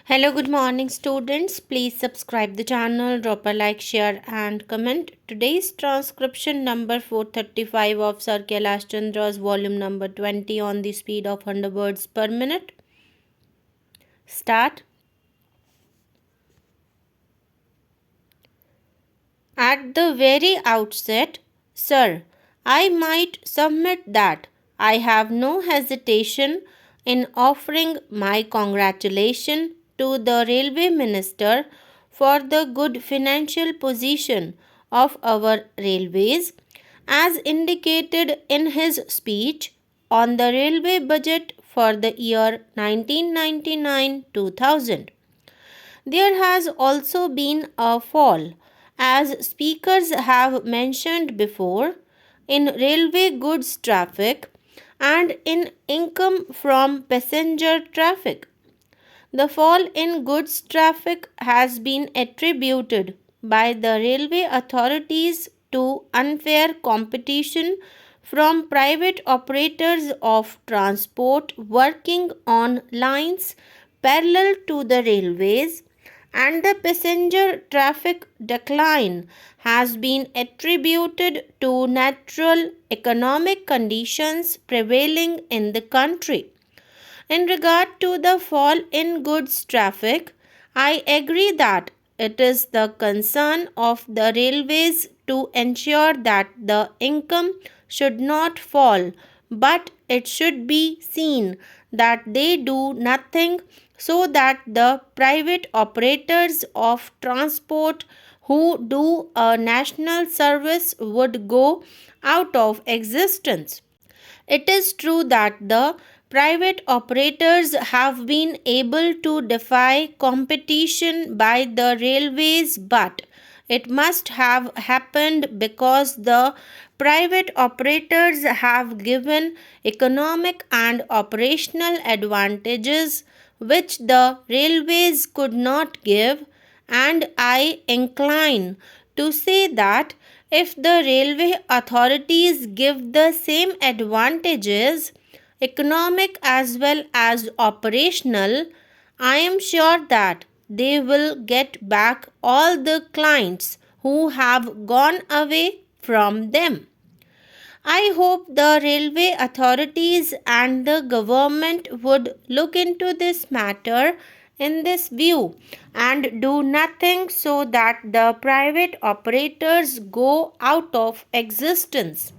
Hello, good morning, students. Please subscribe the channel, drop a like, share, and comment. Today's transcription number 435 of Sir Kailash Chandra's volume number 20 on the speed of 100 words per minute. Start. At the very outset, sir, I might submit that I have no hesitation in offering my congratulation to the railway minister for the good financial position of our railways, as indicated in his speech on the railway budget for the year 1999-2000. There has also been a fall, as speakers have mentioned before, in railway goods traffic and in income from passenger traffic. The fall in goods traffic has been attributed by the railway authorities to unfair competition from private operators of transport working on lines parallel to the railways, and the passenger traffic decline has been attributed to natural economic conditions prevailing in the country. In regard to the fall in goods traffic, I agree that it is the concern of the railways to ensure that the income should not fall, but it should be seen that they do nothing so that the private operators of transport who do a national service would go out of existence. It is true that the private operators have been able to defy competition by the railways, but it must have happened because the private operators have given economic and operational advantages which the railways could not give, and I incline to say that if the railway authorities give the same advantages, economic as well as operational, I am sure that they will get back all the clients who have gone away from them. I hope the railway authorities and the government would look into this matter in this view and do nothing so that the private operators go out of existence.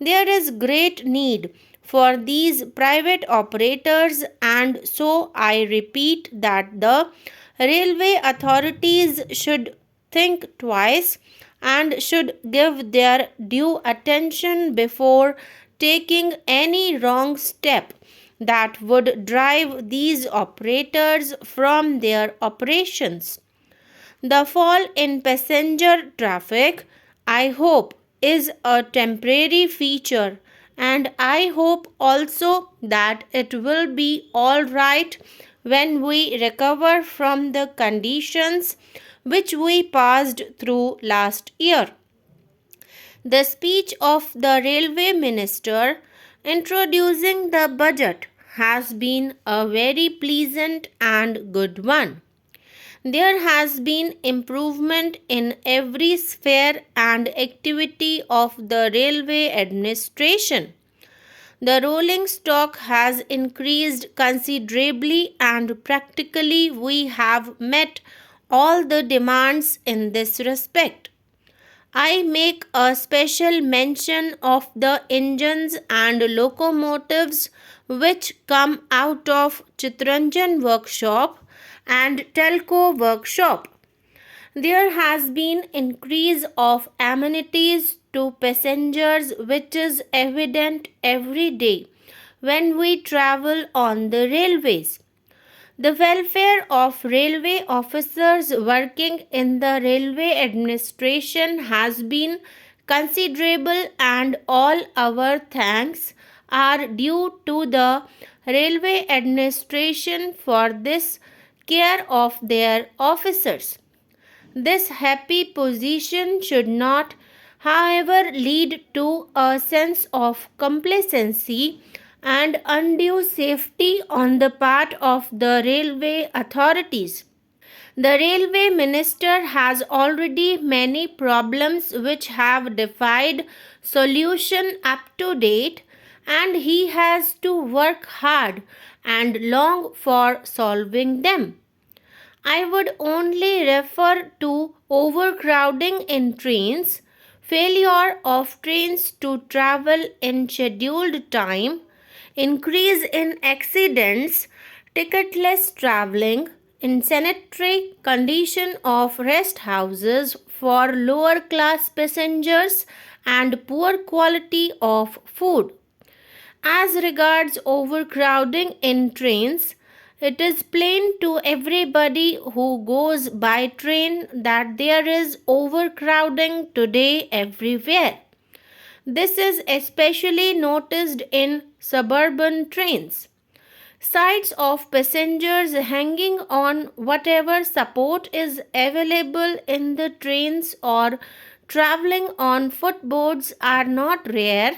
There is great need for these private operators, and so I repeat that the railway authorities should think twice and should give their due attention before taking any wrong step that would drive these operators from their operations. The fall in passenger traffic, I hope, is a temporary feature, and I hope also that it will be all right when we recover from the conditions which we passed through last year. The speech of the railway minister introducing the budget has been a very pleasant and good one. There has been improvement in every sphere and activity of the railway administration. The rolling stock has increased considerably, and practically we have met all the demands in this respect. I make a special mention of the engines and locomotives which come out of Chitranjan workshop and Telco workshop. There has been increase of amenities to passengers which is evident every day when we travel on the railways. The welfare of railway officers working in the railway administration has been considerable, and all our thanks are due to the railway administration for this care of their officers. This happy position should not, however, lead to a sense of complacency and undue safety on the part of the railway authorities. The railway minister has already many problems which have defied solution up to date, and he has to work hard and long for solving them. I would only refer to overcrowding in trains, failure of trains to travel in scheduled time, increase in accidents, ticketless traveling, insanitary condition of rest houses for lower class passengers, and poor quality of food. As regards overcrowding in trains, it is plain to everybody who goes by train that there is overcrowding today everywhere. This is especially noticed in suburban trains. Sights of passengers hanging on whatever support is available in the trains or traveling on footboards are not rare,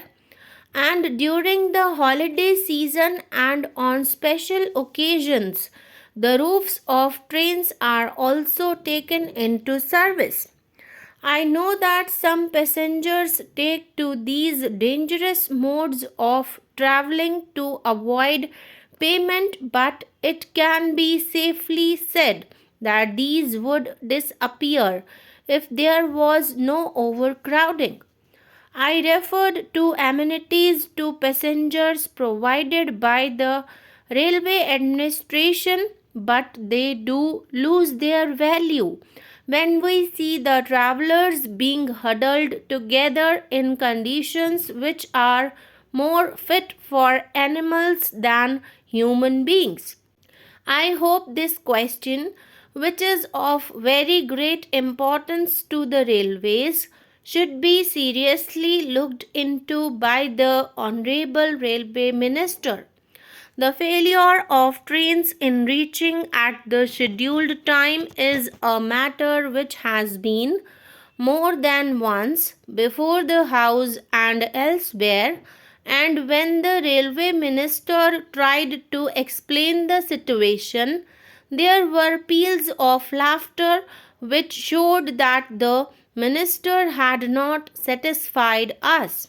and during the holiday season and on special occasions, the roofs of trains are also taken into service. I know that some passengers take to these dangerous modes of traveling to avoid payment, but it can be safely said that these would disappear if there was no overcrowding. I referred to amenities to passengers provided by the railway administration, but they do lose their value when we see the travelers being huddled together in conditions which are more fit for animals than human beings. I hope this question, which is of very great importance to the railways, should be seriously looked into by the Honorable Railway Minister. The failure of trains in reaching at the scheduled time is a matter which has been more than once before the House and elsewhere, and when the railway minister tried to explain the situation, there were peals of laughter which showed that the minister had not satisfied us.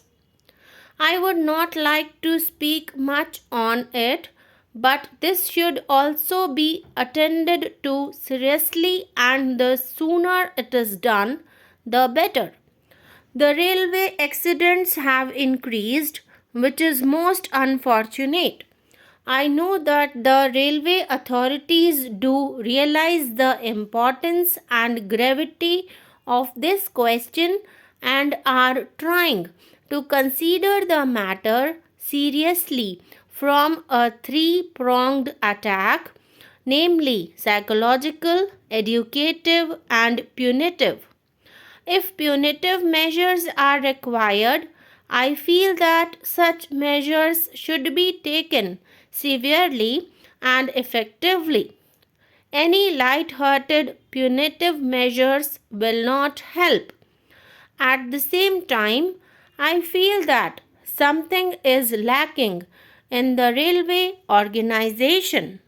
I would not like to speak much on it, but this should also be attended to seriously, and the sooner it is done, the better. The railway accidents have increased, which is most unfortunate. I know that the railway authorities do realize the importance and gravity of this question and are trying to consider the matter seriously from a three-pronged attack, namely psychological, educative, and punitive. If punitive measures are required, I feel that such measures should be taken severely and effectively. Any light-hearted punitive measures will not help. At the same time, I feel that something is lacking in the railway organization.